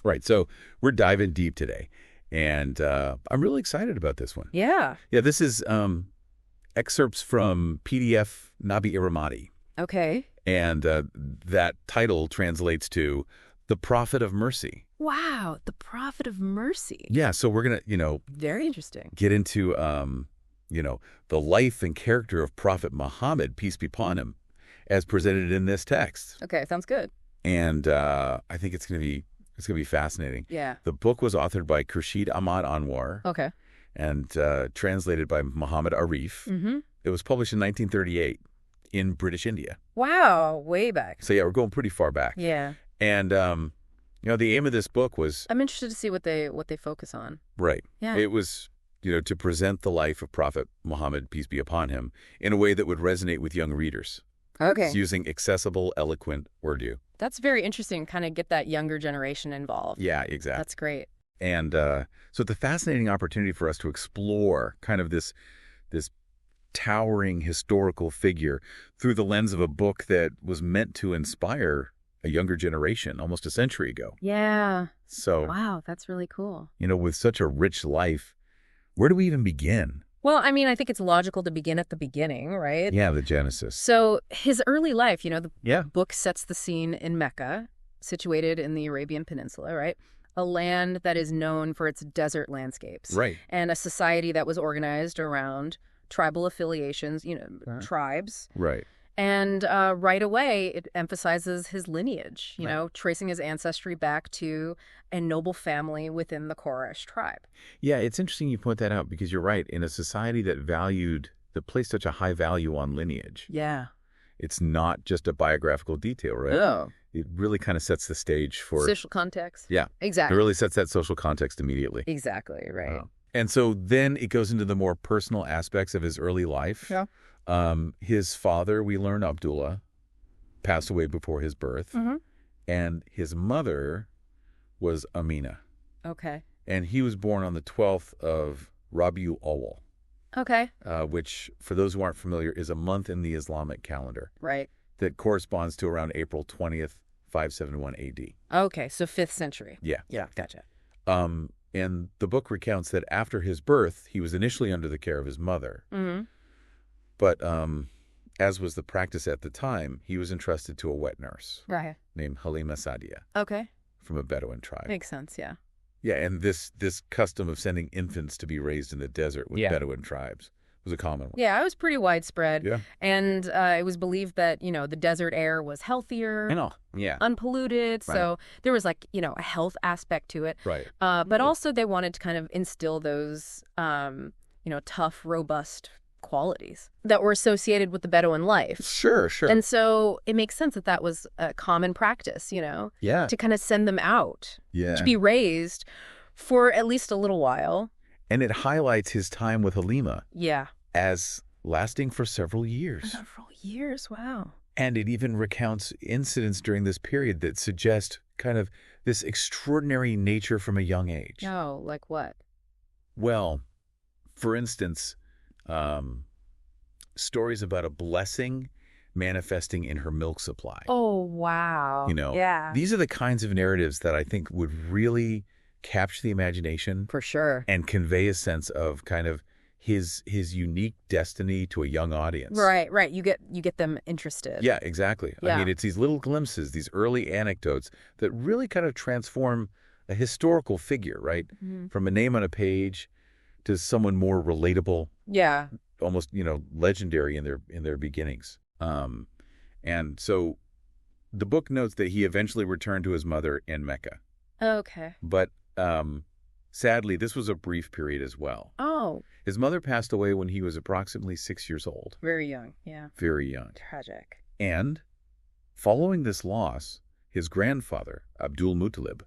Right. So we're diving deep today. And I'm really excited about this one. Yeah. Yeah, this is excerpts from PDF Nabi-e-Rahmati. Okay. And that title translates to The Prophet of Mercy. Wow. The Prophet of Mercy. Yeah, so we're going to, Very interesting. get into, the life and character of Prophet Muhammad, peace be upon him, as presented in this text. Okay. Sounds good. And I think it's going to be fascinating. Yeah. The book was authored by Khurshid Ahmad Anwar Okay. and translated by Muhammad Arif. Mm-hmm. It was published in 1938 in British India. Wow. Way back. So yeah, we're going pretty far back. Yeah. And the aim of this book was I'm interested to see what they focus on. right. Yeah. It was to present the life of Prophet Muhammad, peace be upon him, in a way that would resonate with young readers. Okay. It's using accessible, eloquent wordue. That's very interesting. Kind of get that younger generation involved. Yeah, exactly. That's great. And so it's a fascinating opportunity for us to explore kind of this towering historical figure through the lens of a book that was meant to inspire a younger generation almost a century ago. Yeah. So, Wow. That's really cool. with such a rich life, where do we even begin? Well, I mean, I think it's logical to begin at the beginning, right? Yeah, the Genesis. So his early life, the Yeah. book sets the scene in Mecca, situated in the Arabian Peninsula, right? A land that is known for its desert landscapes. Right. And a society that was organized around tribal affiliations, tribes. Right. And right away, it emphasizes his lineage, Right. tracing his ancestry back to a noble family within the Quraysh tribe. Yeah, it's interesting you point that out because you're right. In a society that placed such a high value on lineage, Yeah. it's not just a biographical detail, right? Oh. It really kind of sets the stage for... Social context. Yeah. It Exactly. really sets that social context immediately. Exactly, right. And so then it goes into the more personal aspects of his early life. Yeah. His father, we learn Abdullah, passed away before his birth. Mm-hmm. And his mother was Amina. Okay. And he was born on the 12th of Rabiul Awwal, Okay. which, for those who aren't familiar, is a month in the Islamic calendar Right. that corresponds to around April 20th, 571 AD. Okay, so 5th century. Yeah. Yeah, gotcha. And the book recounts that after his birth, he was initially under the care of his mother. Mm-hmm. But as was the practice at the time, he was entrusted to a wet nurse Right. named Halima Saadia Okay. from a Bedouin tribe. Makes sense, yeah. Yeah, and this custom of sending infants to be raised in the desert with Bedouin tribes was a common one. Yeah, it was pretty widespread. Yeah. And it was believed that, the desert air was healthier, Yeah. unpolluted. Right. So there was a health aspect to it. Right. But also they wanted to kind of instill those, tough, robust qualities that were associated with the Bedouin life. Sure. And so it makes sense that that was a common practice, Yeah. to kind of send them out Yeah. to be raised for at least a little while. And it highlights his time with Halima Yeah. as lasting for several years. Several years, wow. And it even recounts incidents during this period that suggest kind of this extraordinary nature from a young age. Oh, like what? Well, for instance, stories about a blessing manifesting in her milk supply. Oh, wow. Yeah. These are the kinds of narratives that I think would really capture the imagination For sure. and convey a sense of kind of his unique destiny to a young audience. Right. You get them interested. Yeah, exactly. Yeah. I mean, it's these little glimpses, these early anecdotes that really kind of transform a historical figure, right? Mm-hmm. From a name on a page to someone more relatable, Yeah. almost, legendary in their beginnings. And so the book notes that he eventually returned to his mother in Mecca. Okay. But sadly, this was a brief period as well. Oh, His mother passed away when he was approximately 6 years old. very young. Yeah. Very young. Tragic. And following this loss, his grandfather, Abdul Muttalib,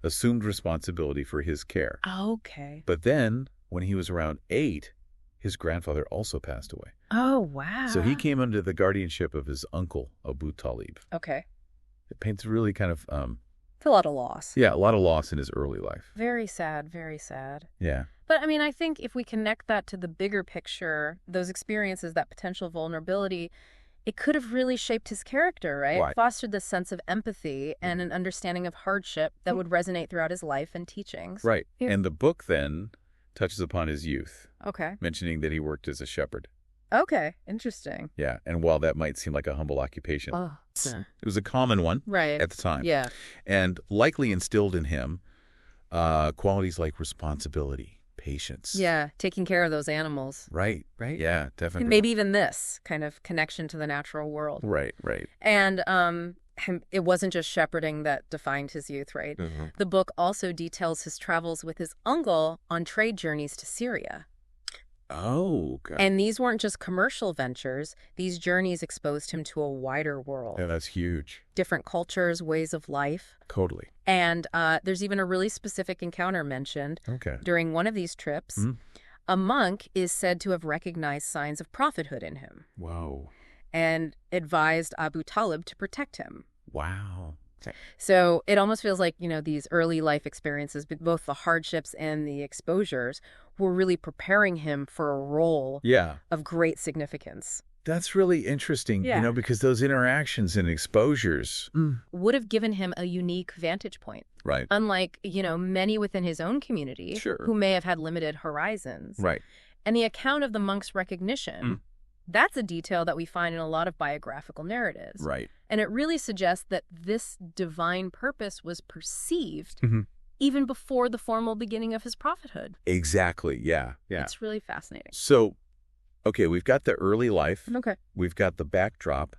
assumed responsibility for his care. Okay. But then, when he was around 8, his grandfather also passed away. Oh, wow. So he came under the guardianship of his uncle, Abu Talib. Okay. It paints really kind of, It's a lot of loss. a lot of loss in his early life. Very sad, very sad. Yeah. But I mean, I think if we connect that to the bigger picture, those experiences, that potential vulnerability, it could have really shaped his character, right? Why? Fostered this sense of empathy and an understanding of hardship that would resonate throughout his life and teachings. Right. Yeah. And the book then touches upon his youth, Okay. mentioning that he worked as a shepherd. Okay. Interesting. Yeah. And while that might seem like a humble occupation, Oh. it was a common one Right. at the time. Yeah. And likely instilled in him qualities like responsibility, patience. Yeah. Taking care of those animals. Right. Right. Yeah, definitely. And maybe even this kind of connection to the natural world. Right. And it wasn't just shepherding that defined his youth, right? Mm-hmm. The book also details his travels with his uncle on trade journeys to Syria. Oh, God. And these weren't just commercial ventures. These journeys exposed him to a wider world. Yeah, that's huge. Different cultures, ways of life. Totally. And there's even a really specific encounter mentioned. Okay. During one of these trips, a monk is said to have recognized signs of prophethood in him Whoa. and advised Abu Talib to protect him. Wow. So it almost feels like, these early life experiences, both the hardships and the exposures, were really preparing him for a role of great significance. That's really interesting, Yeah. because those interactions and exposures. Would have given him a unique vantage point. Right. Unlike, many within his own community Sure. who may have had limited horizons. Right. And the account of the monk's recognition, that's a detail that we find in a lot of biographical narratives. Right. And it really suggests that this divine purpose was perceived even before the formal beginning of his prophethood. Exactly. Yeah. It's really fascinating. So, okay, we've got the early life. Okay. We've got the backdrop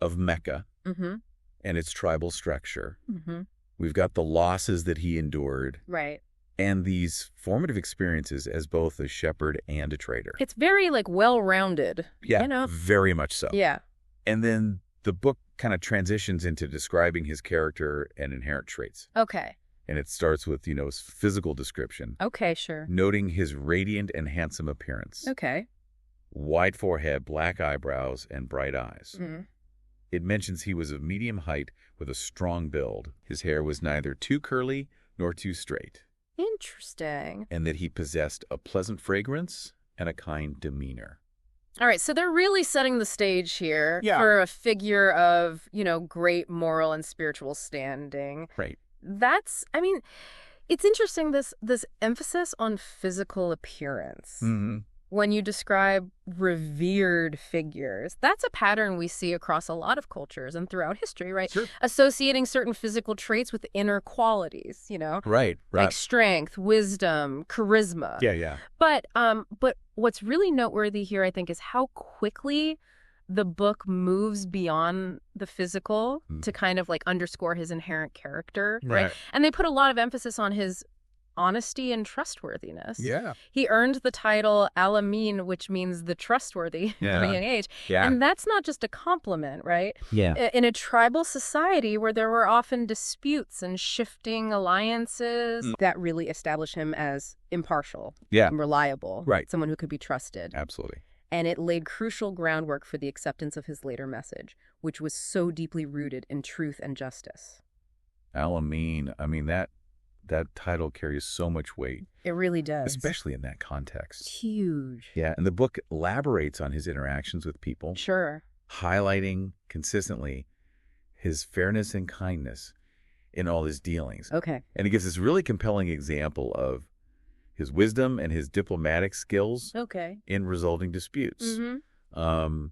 of Mecca Mm-hmm. and its tribal structure. Mm-hmm. We've got the losses that he endured Right. and these formative experiences as both a shepherd and a trader. It's very, well-rounded. Yeah, very much so. Yeah. And then the book kind of transitions into describing his character and inherent traits. Okay. And it starts with, his physical description, Okay, sure. noting his radiant and handsome appearance. Okay. Wide forehead, black eyebrows, and bright eyes. Mm. It mentions he was of medium height with a strong build. His hair was neither too curly nor too straight, Interesting. and that he possessed a pleasant fragrance and a kind demeanor. All right, so they're really setting the stage here Yeah. for a figure of, great moral and spiritual standing. Right. It's interesting, this emphasis on physical appearance. Mm-hmm. When you describe revered figures, that's a pattern we see across a lot of cultures and throughout history, right? Sure. Associating certain physical traits with inner qualities, Right. like strength, wisdom, charisma. Yeah. But what's really noteworthy here, I think, is how quickly the book moves beyond the physical to kind of underscore his inherent character, right? And they put a lot of emphasis on his honesty and trustworthiness. Yeah. He earned the title Al-Amin, which means the trustworthy at a young age. Yeah. And that's not just a compliment, right? Yeah. In a tribal society where there were often disputes and shifting alliances, that really established him as impartial and reliable, Right. someone who could be trusted. Absolutely. And it laid crucial groundwork for the acceptance of his later message, which was so deeply rooted in truth and justice. Al-Amin, that title carries so much weight. It really does. Especially in that context. Huge. Yeah, and the book elaborates on his interactions with people, Sure. highlighting consistently his fairness and kindness in all his dealings. Okay. And it gives this really compelling example of his wisdom and his diplomatic skills Okay. in resolving disputes. Mm-hmm.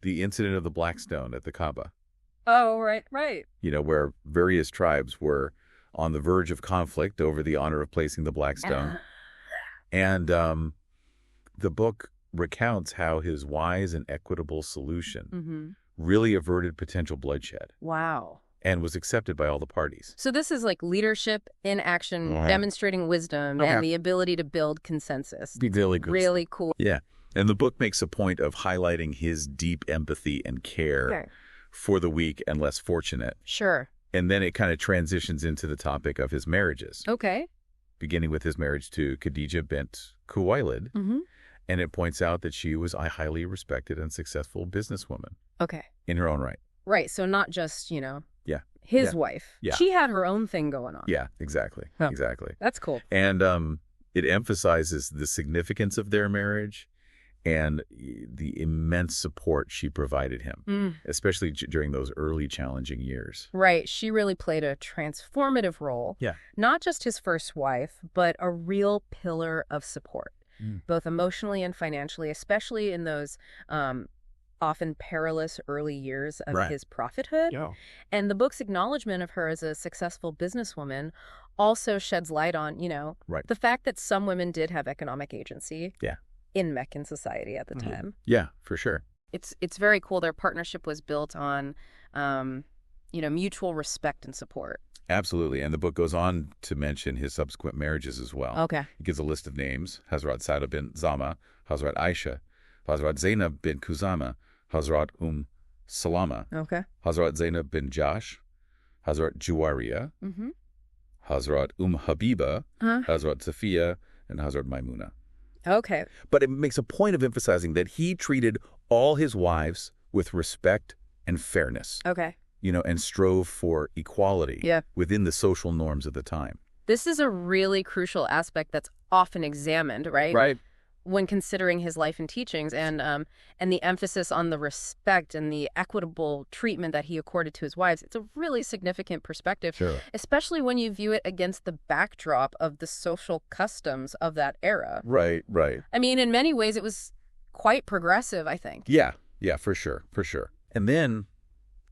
The incident of the Black Stone at the Kaaba, Oh, right. where various tribes were on the verge of conflict over the honor of placing the Black Stone. And the book recounts how his wise and equitable solution really averted potential bloodshed Wow. and was accepted by all the parties. So this is leadership in action, demonstrating wisdom and the ability to build consensus. Really good. Really cool. Yeah. And the book makes a point of highlighting his deep empathy and care for the weak and less fortunate. Sure. And then it kind of transitions into the topic of his marriages, Okay. beginning with his marriage to Khadija bint Khuwailid. Mm-hmm. And it points out that she was a highly respected and successful businesswoman Okay. in her own right. Right. So not just, Yeah. his wife. Yeah. She had her own thing going on. Yeah, exactly. Oh. Exactly. That's cool. And it emphasizes the significance of their marriage and the immense support she provided him, especially during those early challenging years. Right. She really played a transformative role. Yeah. Not just his first wife, but a real pillar of support, both emotionally and financially, especially in those often perilous early years of his prophethood. Yeah. And the book's acknowledgement of her as a successful businesswoman also sheds light on, the fact that some women did have economic agency in Meccan society at the time. Yeah, for sure. It's very cool. Their partnership was built on, mutual respect and support. Absolutely. And the book goes on to mention his subsequent marriages as well. Okay. It gives a list of names: Hazrat Sauda bin Zama, Hazrat Aisha, Hazrat Zainab bin Kuzama, Hazrat Salama, Hazrat Zainab bin Jash, Hazrat Juwariya, Hazrat Habiba, Hazrat Safiya, and Hazrat Maimuna. Okay. But it makes a point of emphasizing that he treated all his wives with respect and fairness. Okay. And strove for equality within the social norms of the time. This is a really crucial aspect that's often examined, right? Right. When considering his life and teachings, and the emphasis on the respect and the equitable treatment that he accorded to his wives. It's a really significant perspective, especially when you view it against the backdrop of the social customs of that era. Right. I mean, in many ways, it was quite progressive, I think. Yeah, for sure. And then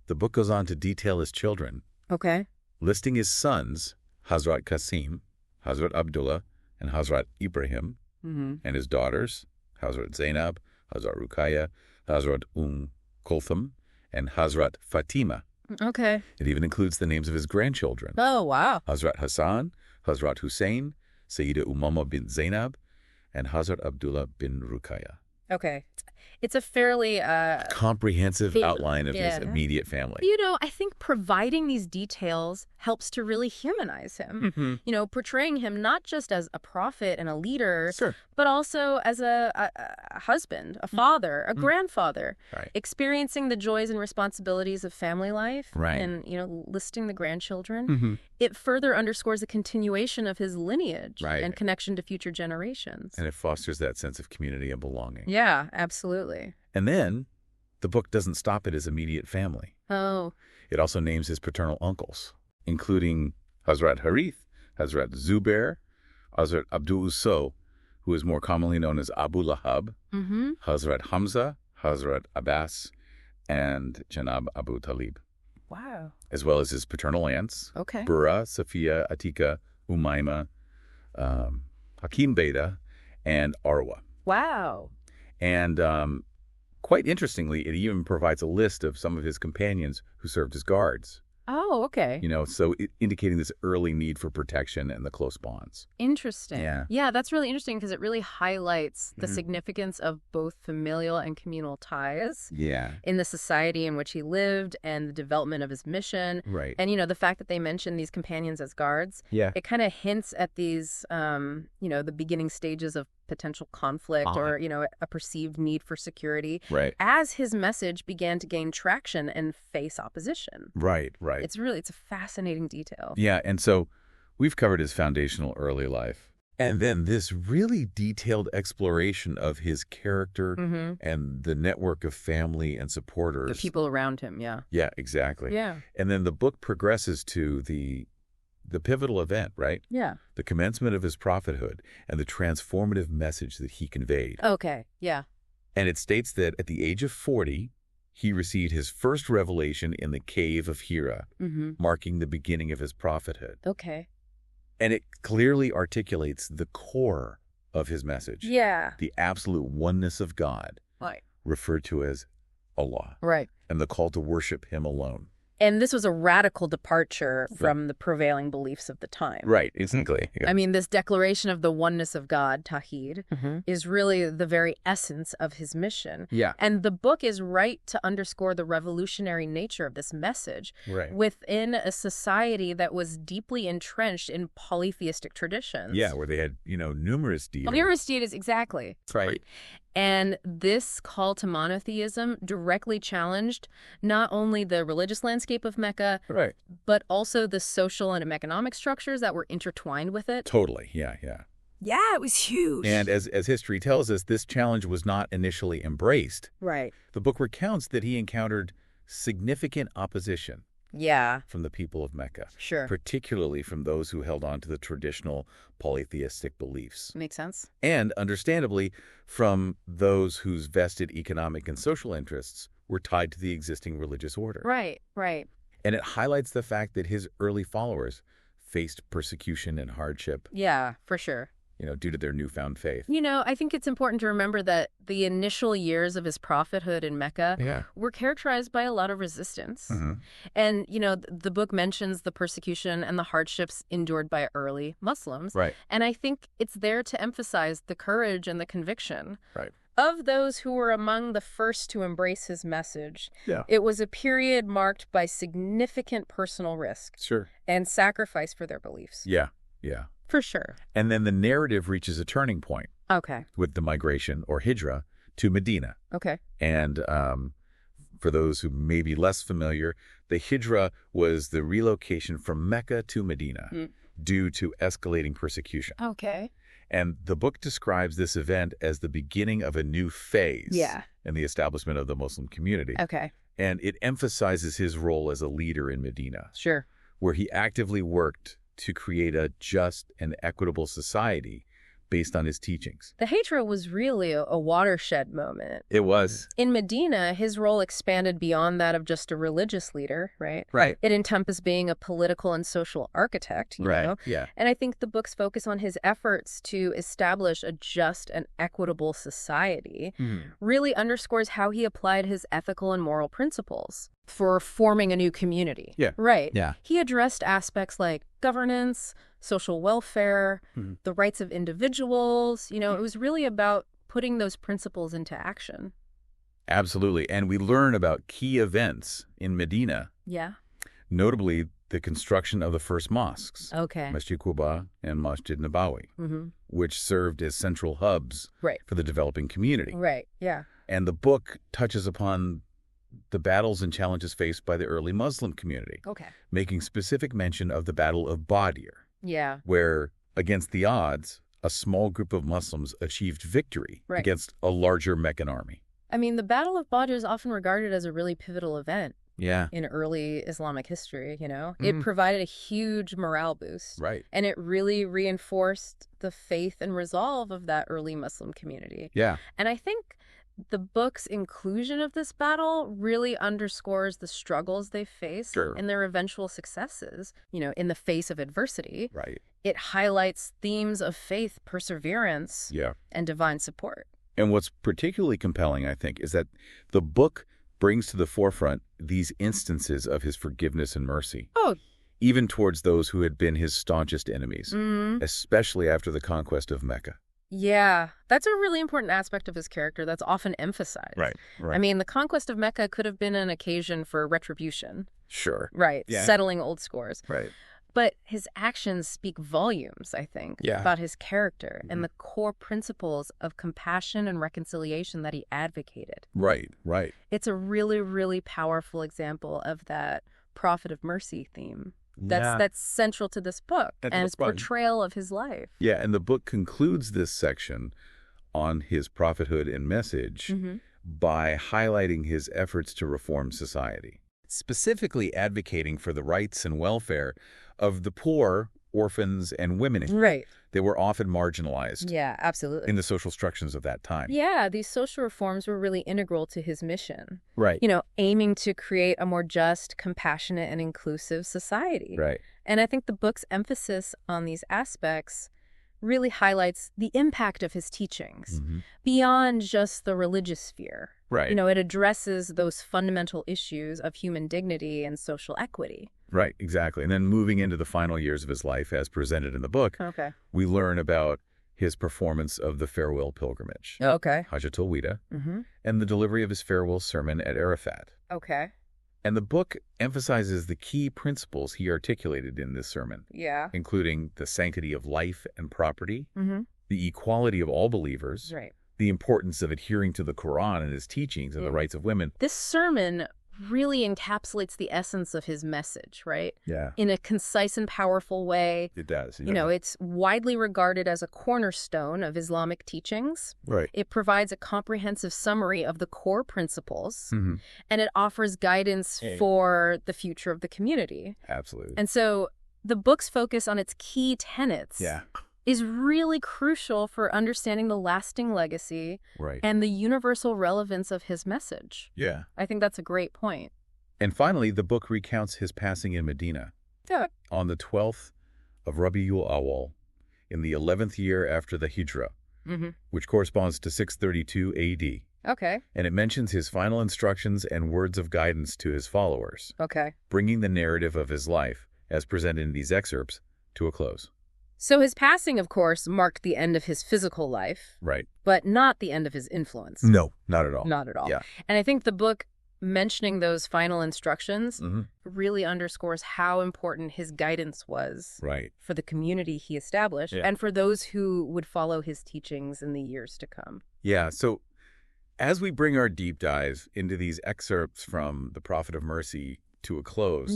the book goes on to detail his children. Okay. Listing his sons, Hazrat Qasim, Hazrat Abdullah, and Hazrat Ibrahim, and his daughters, Hazrat Zainab, Hazrat Ruqayya, Hazrat Kulthum, and Hazrat Fatima. Okay. It even includes the names of his grandchildren. Oh, wow. Hazrat Hassan, Hazrat Hussein, Sayyida Umama bin Zainab, and Hazrat Abdullah bin Ruqayya. Okay. It's a fairly comprehensive outline of his immediate family. I think providing these details helps to really humanize him. Portraying him not just as a prophet and a leader, but also as a husband, a father, a grandfather, experiencing the joys and responsibilities of family life, and listing the grandchildren. It further underscores a continuation of his lineage and connection to future generations. And it fosters that sense of community and belonging. Yeah, absolutely. And then the book doesn't stop at his immediate family. Oh. It also names his paternal uncles, including Hazrat Harith, Hazrat Zubair, Hazrat Abdul Uso, who is more commonly known as Abu Lahab, Hazrat Hamza, Hazrat Abbas, and Janab Abu Talib. Wow. As well as his paternal aunts, Burra, Safiya, Atika, Umayma, Hakim Beda, and Arwa. Wow. And quite interestingly, it even provides a list of some of his companions who served as guards. Oh, okay. So indicating this early need for protection and the close bonds. Interesting. Yeah, that's really interesting because it really highlights the significance of both familial and communal ties in the society in which he lived and the development of his mission. Right. And, the fact that they mention these companions as guards, it kind of hints at these, the beginning stages of potential conflict or, a perceived need for security as his message began to gain traction and face opposition. Right. It's a fascinating detail. Yeah, and so we've covered his foundational early life. And then this really detailed exploration of his character and the network of family and supporters. The people around him, Yeah, exactly. Yeah. And then the book progresses to the pivotal event, right? Yeah. The commencement of his prophethood and the transformative message that he conveyed. Okay, yeah. And it states that at the age of 40, he received his first revelation in the cave of Hira, marking the beginning of his prophethood. Okay. And it clearly articulates the core of his message. Yeah. The absolute oneness of God, referred to as Allah. Right. And the call to worship him alone. And this was a radical departure from the prevailing beliefs of the time. Right, exactly. Yeah. I mean, this declaration of the oneness of God, Tawhid, is really the very essence of his mission. Yeah. And the book is right to underscore the revolutionary nature of this message within a society that was deeply entrenched in polytheistic traditions. Yeah, where they had, numerous deities. Numerous deities, exactly. Right. And this call to monotheism directly challenged not only the religious landscape of Mecca, but also the social and economic structures that were intertwined with it. Totally, yeah. Yeah, it was huge. And as history tells us, this challenge was not initially embraced. Right. The book recounts that he encountered significant opposition from the people of Mecca. Sure. Particularly from those who held on to the traditional polytheistic beliefs. Makes sense. And, understandably, from those whose vested economic and social interests were tied to the existing religious order. Right, right. And it highlights the fact that his early followers faced persecution and hardship. Yeah, for sure. Due to their newfound faith. I think it's important to remember that the initial years of his prophethood in Mecca were characterized by a lot of resistance. Mm-hmm. And, the book mentions the persecution and the hardships endured by early Muslims. Right. And I think it's there to emphasize the courage and the conviction Right. of those who were among the first to embrace his message. Yeah. It was a period marked by significant personal risk Sure. and sacrifice for their beliefs. Yeah. Yeah. For sure. And then the narrative reaches a turning point Okay. with the migration, or hijra, to Medina. Okay. And for those who may be less familiar, the hijra was the relocation from Mecca to Medina due to escalating persecution. Okay. And the book describes this event as the beginning of a new phase in the establishment of the Muslim community. Okay. And it emphasizes his role as a leader in Medina, Sure. where he actively worked to create a just and equitable society based on his teachings. The Hijra was really a watershed moment. It was. In Medina, his role expanded beyond that of just a religious leader, right? Right. It encompassed being a political and social architect, you know? Yeah. And I think the book's focus on his efforts to establish a just and equitable society really underscores how he applied his ethical and moral principles for forming a new community. Yeah. Right. Yeah. He addressed aspects like governance, social welfare, the rights of individuals. It was really about putting those principles into action. Absolutely. And we learn about key events in Medina. Yeah. Notably, the construction of the first mosques, Okay. Masjid Quba and Masjid Nabawi, which served as central hubs for the developing community. Right. Yeah. And the book touches upon the battles and challenges faced by the early Muslim community, Okay. making specific mention of the Battle of Badr, Yeah. where, against the odds, a small group of Muslims achieved victory against a larger Meccan army. I mean, the Battle of Badr is often regarded as a really pivotal event Yeah. in early Islamic history, It provided a huge morale boost. Right. And it really reinforced the faith and resolve of that early Muslim community. Yeah. And I think the book's inclusion of this battle really underscores the struggles they faced and their eventual successes, in the face of adversity. Right. It highlights themes of faith, perseverance, and divine support. And what's particularly compelling, I think, is that the book brings to the forefront these instances of his forgiveness and mercy. Oh, even towards those who had been his staunchest enemies, especially after the conquest of Mecca. Yeah, that's a really important aspect of his character that's often emphasized. Right. I mean, the conquest of Mecca could have been an occasion for retribution. Sure. Right. Yeah. Settling old scores. Right. But his actions speak volumes, I think, about his character and the core principles of compassion and reconciliation that he advocated. Right. Right. It's a really, really powerful example of that prophet of mercy theme. That's central to this book and his portrayal of his life. Yeah, and the book concludes this section on his prophethood and message by highlighting his efforts to reform society, specifically advocating for the rights and welfare of the poor, orphans, and women. Right. They were often marginalized. Yeah, absolutely. In the social structures of that time. Yeah, these social reforms were really integral to his mission. Right. Aiming to create a more just, compassionate, and inclusive society. Right. And I think the book's emphasis on these aspects really highlights the impact of his teachings beyond just the religious sphere. Right. It addresses those fundamental issues of human dignity and social equity. Right, exactly. And then moving into the final years of his life, as presented in the book, we learn about his performance of the farewell pilgrimage, Hajjatul Wida, and the delivery of his farewell sermon at Arafat. Okay. And the book emphasizes the key principles he articulated in this sermon, including the sanctity of life and property, the equality of all believers, the importance of adhering to the Quran and his teachings and the rights of women. This sermon really encapsulates the essence of his message, right? Yeah. In a concise and powerful way. It does. You know, it's widely regarded as a cornerstone of Islamic teachings. Right. It provides a comprehensive summary of the core principles, Mm-hmm. and it offers guidance for the future of the community. Absolutely. And so the book's focus on its key tenets is really crucial for understanding the lasting legacy and the universal relevance of his message. Yeah. I think that's a great point. And finally, the book recounts his passing in Medina on the 12th of Rabiul Awwal in the 11th year after the Hijra, which corresponds to 632 AD. Okay. And it mentions his final instructions and words of guidance to his followers, bringing the narrative of his life, as presented in these excerpts, to a close. So his passing, of course, marked the end of his physical life. Right. But not the end of his influence. No, not at all. Not at all. Yeah. And I think the book mentioning those final instructions really underscores how important his guidance was for the community he established and for those who would follow his teachings in the years to come. Yeah. So as we bring our deep dive into these excerpts from the Prophet of Mercy to a close,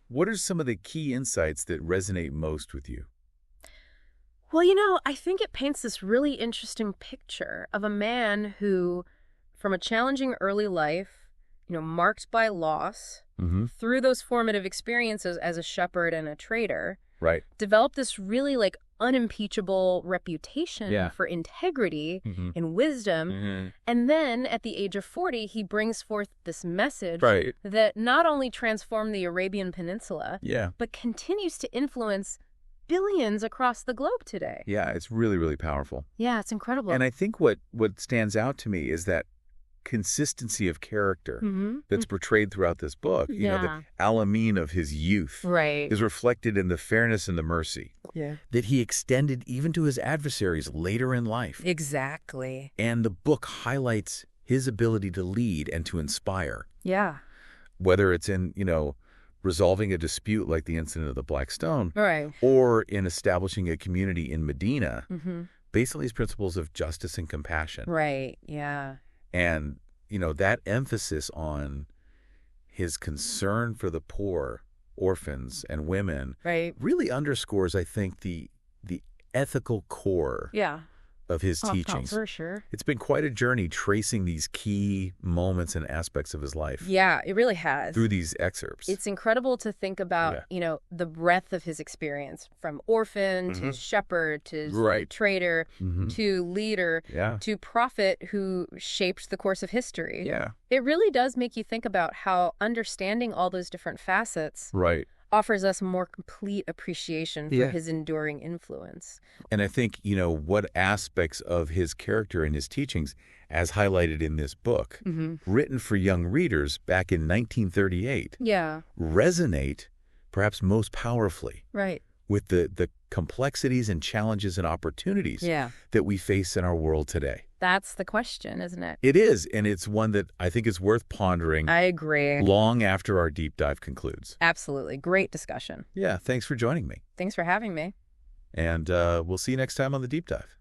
what are some of the key insights that resonate most with you? Well, you know, I think it paints this really interesting picture of a man who, from a challenging early life, you know, marked by loss, through those formative experiences as a shepherd and a trader, developed this really like unimpeachable reputation for integrity and wisdom. And then at the age of 40, he brings forth this message that not only transformed the Arabian Peninsula, but continues to influence billions across the globe today. Yeah, it's really, really powerful. Yeah, it's incredible. And I think what stands out to me is that consistency of character that's portrayed throughout this book. You know, the Al-Amin of his youth is reflected in the fairness and the mercy that he extended even to his adversaries later in life. Exactly. And the book highlights his ability to lead and to inspire. Yeah. Whether it's in, you know, resolving a dispute like the incident of the Black Stone, Right. or in establishing a community in Medina, based on these principles of justice and compassion. Right, yeah. And, you know, that emphasis on his concern for the poor, orphans, and women really underscores, I think, the ethical core of his teachings. For sure. It's been quite a journey tracing these key moments and aspects of his life. Yeah, it really has. Through these excerpts. It's incredible to think about, you know, the breadth of his experience, from orphan to shepherd to trader to leader to prophet who shaped the course of history. Yeah. It really does make you think about how understanding all those different facets offers us more complete appreciation for his enduring influence. And I think, you know, what aspects of his character and his teachings, as highlighted in this book, written for young readers back in 1938, resonate perhaps most powerfully with the complexities and challenges and opportunities that we face in our world today. That's the question, isn't it? It is, and it's one that I think is worth pondering. I agree. Long after our deep dive concludes. Absolutely. Great discussion. Yeah, thanks for joining me. Thanks for having me. And we'll see you next time on the Deep Dive.